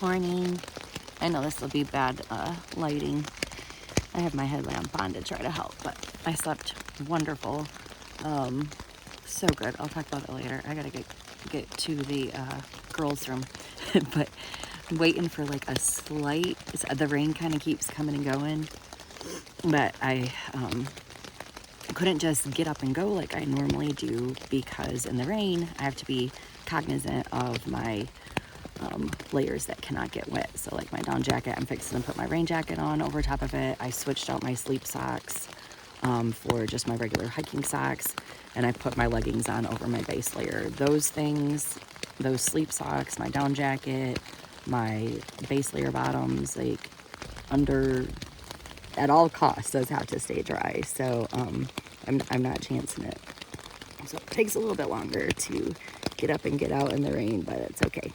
Morning. I know this will be bad lighting. I have my headlamp on to try to help, but I slept wonderful. So good. I'll talk about it later. I gotta get to the girls' room, but I'm waiting for like a slight. The rain kind of keeps coming and going, but I couldn't just get up and go like I normally do because in the rain I have to be cognizant of my layers that cannot get wet. So like my down jacket, I'm fixing to put my rain jacket on over top of it. I switched out my sleep socks for just my regular hiking socks, and I put my leggings on over my base layer. Those things, those sleep socks, my down jacket, my base layer bottoms, like under, at all costs, those have to stay dry. So I'm not chancing it. So it takes a little bit longer to get up and get out in the rain, but it's okay.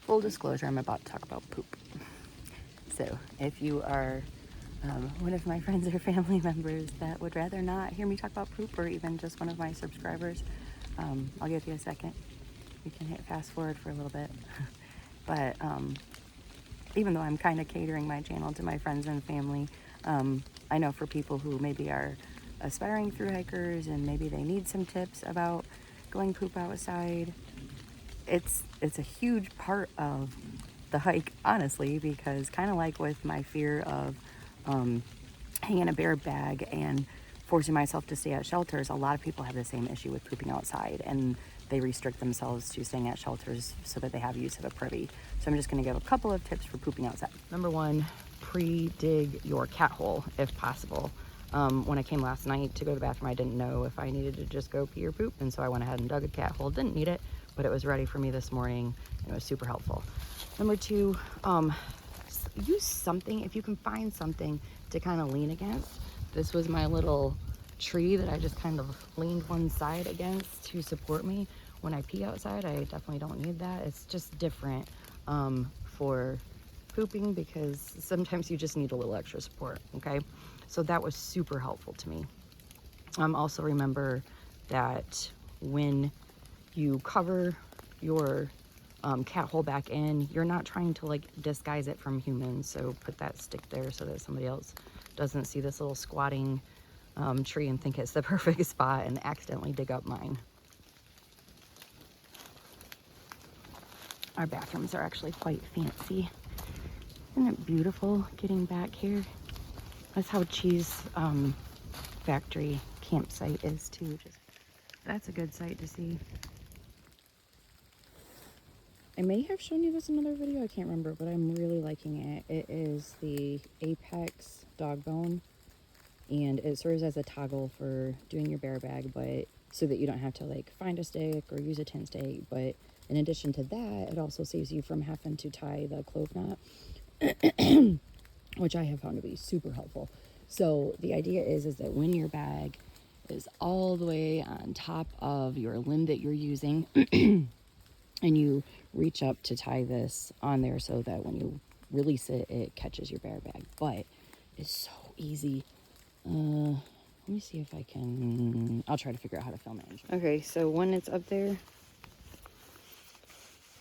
Full disclosure, I'm about to talk about poop. So if you are one of my friends or family members that would rather not hear me talk about poop, or even just one of my subscribers, I'll give you a second. You can hit fast forward for a little bit. But even though I'm kind of catering my channel to my friends and family, I know for people who maybe are aspiring through hikers and maybe they need some tips about going poop outside, it's a huge part of the hike, honestly, because kind of like with my fear of hanging a bear bag and forcing myself to stay at shelters, a lot of people have the same issue with pooping outside, and they restrict themselves to staying at shelters so that they have use of a privy. So I'm just going to give a couple of tips for pooping outside. Number one, pre-dig your cat hole if possible. When I came last night to go to the bathroom, I didn't know if I needed to just go pee or poop, and so I went ahead and dug a cat hole. Didn't need it, but it was ready for me this morning, and it was super helpful. Number two, use something, if you can find something to kind of lean against. This was my little tree that I just kind of leaned one side against to support me when I pee outside. I definitely don't need that. It's just different for pooping, because sometimes you just need a little extra support, okay? So that was super helpful to me. Also remember that when you cover your cat hole back in, you're not trying to like disguise it from humans. So put that stick there so that somebody else doesn't see this little squatting tree and think it's the perfect spot and accidentally dig up mine. Our bathrooms are actually quite fancy. Isn't it beautiful getting back here? That's how Cheese Factory campsite is too. That's a good sight to see. I may have shown you this in another video, I can't remember, but I'm really liking it. It is the Apex dog bone, and it serves as a toggle for doing your bear bag, but so that you don't have to like find a stick or use a tin stake. But in addition to that, it also saves you from having to tie the clove knot, which I have found to be super helpful. So the idea is that when your bag is all the way on top of your limb that you're using, and you reach up to tie this on there so that when you release it, it catches your bear bag. But it's so easy. Let me see if I can, I'll try to figure out how to film it. Okay, so when it's up there,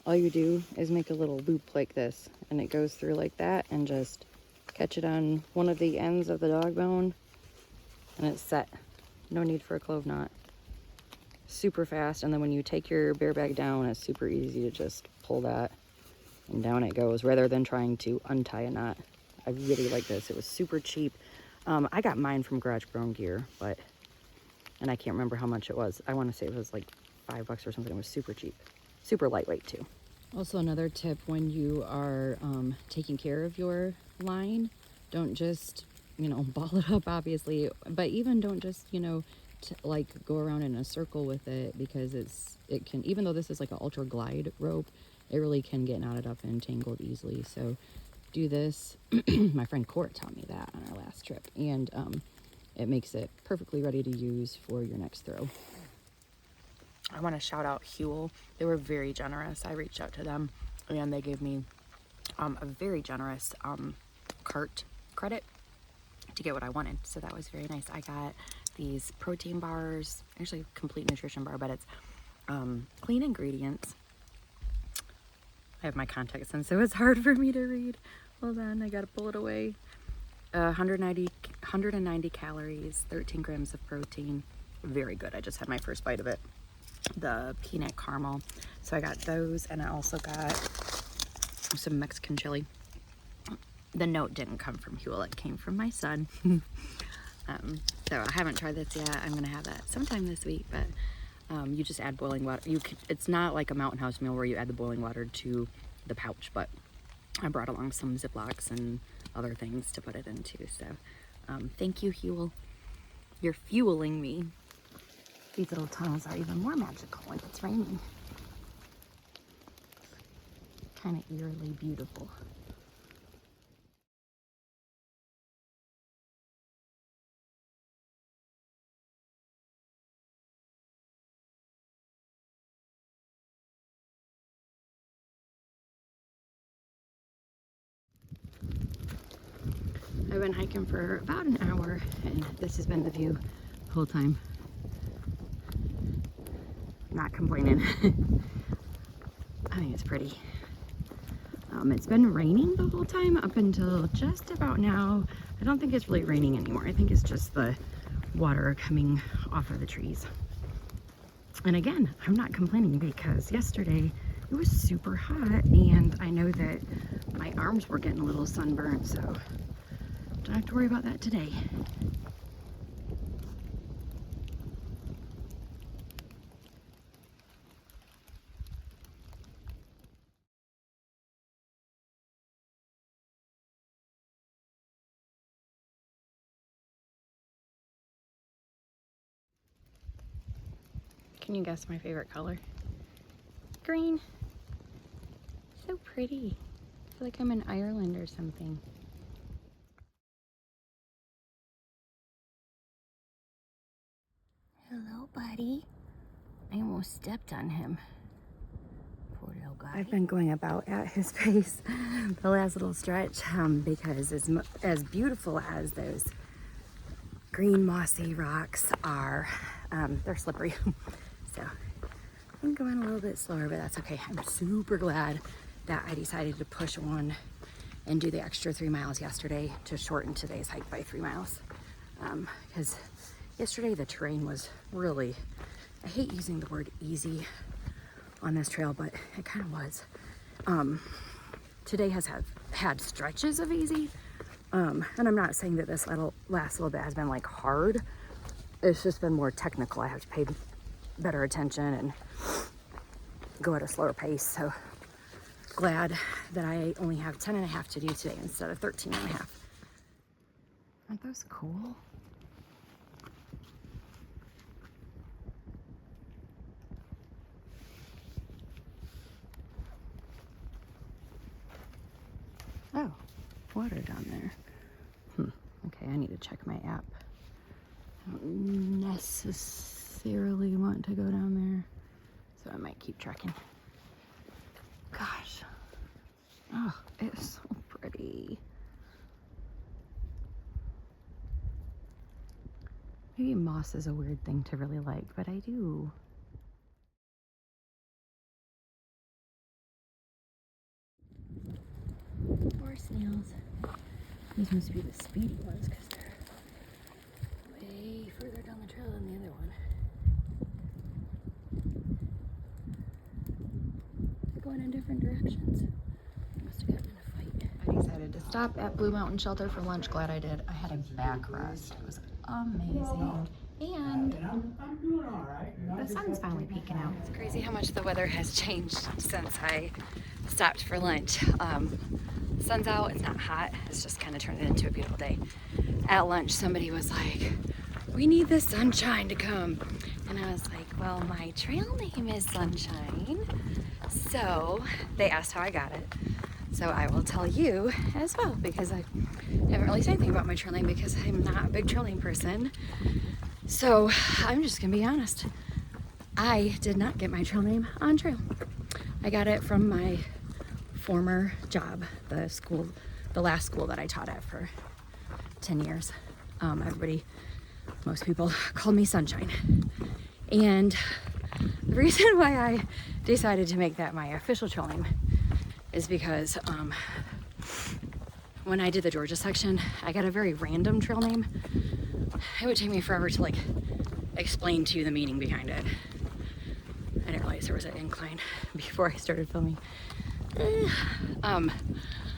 all you do is make a little loop like this, and it goes through like that, and just catch it on one of the ends of the dog bone, and it's set. No need for a clove knot. Super fast. And then when you take your bear bag down, it's super easy to just pull that and down it goes, rather than trying to untie a knot. I really like this. It was super cheap. I got mine from Garage Grown Gear, and I can't remember how much it was. I want to say it was like $5 or something. It was super cheap, super lightweight too. Also, another tip when you are taking care of your line, don't just, ball it up, obviously, but even don't just, like go around in a circle with it, because it can, even though this is like an ultra glide rope, it really can get knotted up and tangled easily. So do this. My friend Court taught me that on our last trip, and it makes it perfectly ready to use for your next throw. I want to shout out Huel. They were very generous. I reached out to them, and they gave me a very generous cart credit to get what I wanted. So that was very nice. I got these protein bars, actually a complete nutrition bar, but it's clean ingredients, I have my contacts in, so it's hard for me to read. Hold on, I gotta pull it away. 190 calories, 13 grams of protein. Very good. I just had my first bite of it. The peanut caramel. So I got those, and I also got some Mexican chili. The note didn't come from Huel, it came from my son. So I haven't tried this yet. I'm gonna have that sometime this week, but you just add boiling water. It's not like a Mountain House meal where you add the boiling water to the pouch, but I brought along some Ziplocs and other things to put it into. So thank you, Huel. You're fueling me. These little tunnels are even more magical when it's raining. Kind of eerily beautiful. I've been hiking for about an hour, and this has been the view the whole time. Not complaining. I think it's pretty. It's been raining the whole time up until just about now. I don't think it's really raining anymore. I think it's just the water coming off of the trees. And again, I'm not complaining because yesterday it was super hot, and I know that my arms were getting a little sunburned, so don't have to worry about that today. Can you guess my favorite color? Green. So pretty. I feel like I'm in Ireland or something. Hello, buddy. I almost stepped on him. Poor little guy. I've been going about at his pace the last little stretch because as beautiful as those green mossy rocks are, they're slippery. So I'm going a little bit slower, but that's okay. I'm super glad that I decided to push on and do the extra 3 miles yesterday to shorten today's hike by 3 miles. Because yesterday the terrain was really, I hate using the word easy on this trail, but it kind of was. Today has had stretches of easy. And I'm not saying that this last little bit has been like hard. It's just been more technical. I have to pay better attention and go at a slower pace. So glad that I only have 10.5 to do today instead of 13.5. Aren't those cool? Oh, water down there. Okay, I need to check my app. I don't necessarily want to go down there, so I might keep trekking. Gosh. Oh, it's so pretty. Maybe moss is a weird thing to really like, but I do. More snails. These must be the speedy ones because they're way further down the trail than the other one. They're going in different directions. They must have gotten in a fight. I decided to stop at Blue Mountain Shelter for lunch. Glad I did. I had a back rest. It was amazing. And the sun's finally peeking out. It's crazy how much the weather has changed since I stopped for lunch. The sun's out, it's not hot, it's just kind of turned into a beautiful day. At lunch, somebody was like, we need the sunshine to come. And I was like, well, my trail name is Sunshine. So they asked how I got it. So I will tell you as well, because I haven't really said anything about my trail name because I'm not a big trail name person. So I'm just gonna be honest. I did not get my trail name on trail. I got it from my former job, the last school that I taught at for 10 years. Most people called me Sunshine. And the reason why I decided to make that my official trail name is because when I did the Georgia section, I got a very random trail name. It would take me forever to like explain to you the meaning behind it. I didn't realize there was an incline before I started filming. I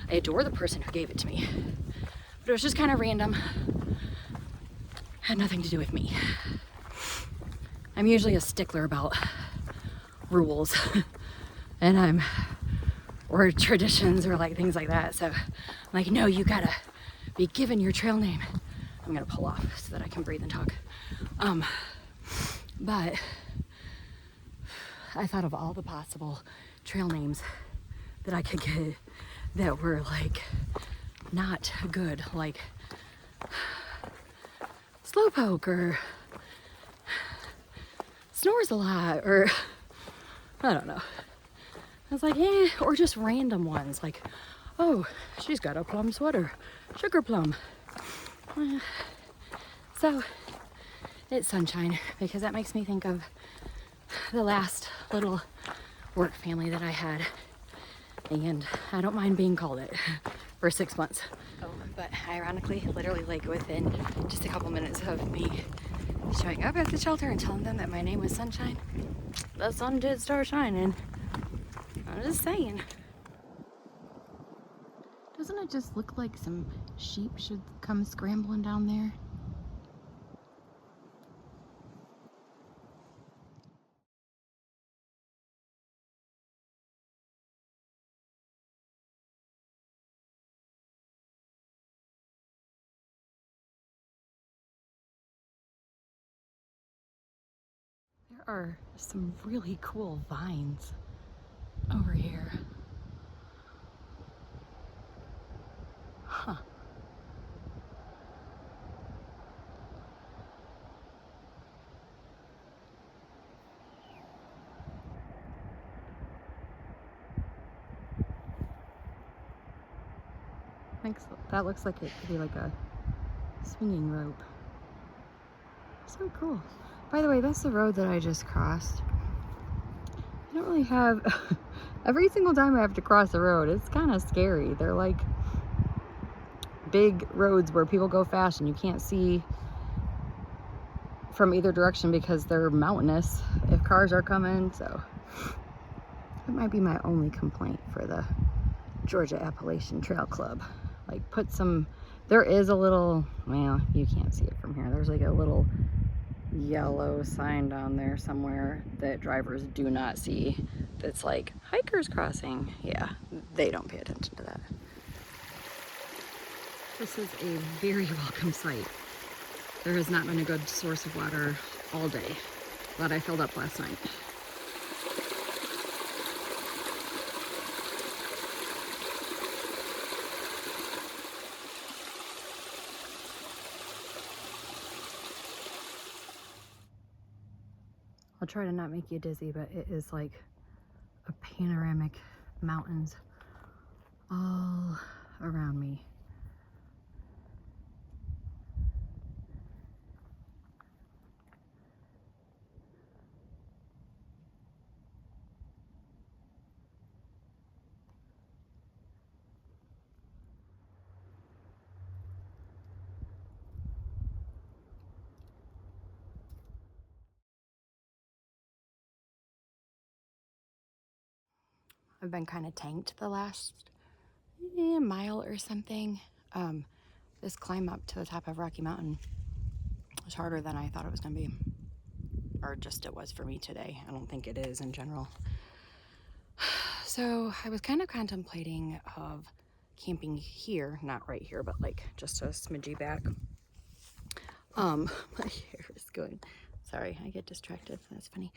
adore the person who gave it to me, but it was just kind of random. Had nothing to do with me. I'm usually a stickler about rules and or traditions or like things like that. So I'm like, no, you gotta be given your trail name. I'm gonna pull off so that I can breathe and talk. But I thought of all the possible trail names that I could get that were like not good, like Slowpoke or Snores a lot, or I don't know. I was like, eh, or just random ones like, oh, she's got a plum sweater, Sugar Plum. So it's Sunshine because that makes me think of the last little work family that I had, and I don't mind being called it for 6 months. Oh, but ironically, literally like within just a couple minutes of me showing up at the shelter and telling them that my name was Sunshine, the sun did start shining. I'm just saying. Doesn't it just look like some sheep should come scrambling down there? There are some really cool vines over here. Huh. That looks like it could be like a swinging rope. So cool. By the way, that's the road that I just crossed. I don't really have... Every single time I have to cross a road, it's kind of scary. They're like big roads where people go fast and you can't see from either direction because they're mountainous if cars are coming. So that might be my only complaint for the Georgia Appalachian Trail Club. Like put some... There is a little... Well, you can't see it from here. There's like a little yellow sign down there somewhere that drivers do not see that's like hikers crossing. Yeah, they don't pay attention to that. This is a very welcome site. There has not been a good source of water all day. Glad I filled up last night. I'll try to not make you dizzy, but it is like a panoramic mountains all around me. I've been kind of tanked the last mile or something. This climb up to the top of Rocky Mountain was harder than I thought it was going to be. Or just it was for me today. I don't think it is in general. So I was kind of contemplating of camping here, not right here, but like just a smidgy back. My hair is going, sorry, I get distracted, that's funny.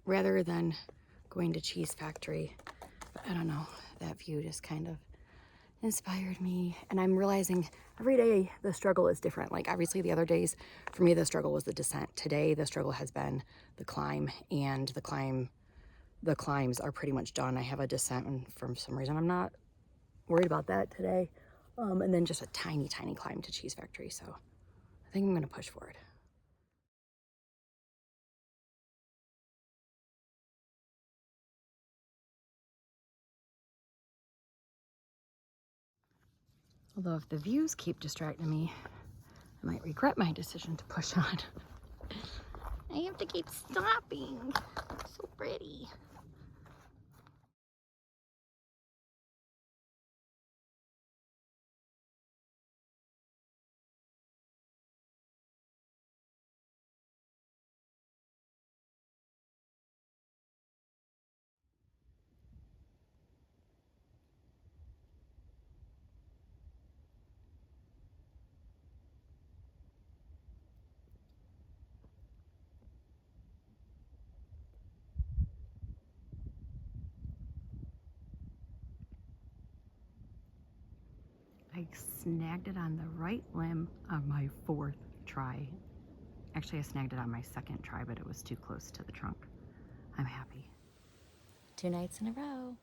Rather than going to Cheese Factory, I don't know, that view just kind of inspired me. And I'm realizing every day the struggle is different. Like obviously the other days for me the struggle was the descent. Today the struggle has been the climb, and the climbs are pretty much done. I have a descent, and for some reason I'm not worried about that today. And then just a tiny climb to Cheese Factory. So I think I'm gonna push for it. Although if the views keep distracting me, I might regret my decision to push on. I have to keep stopping. It's so pretty. I snagged it on the right limb on my 4th try. Actually, I snagged it on my 2nd try, but it was too close to the trunk. I'm happy. 2 nights in a row.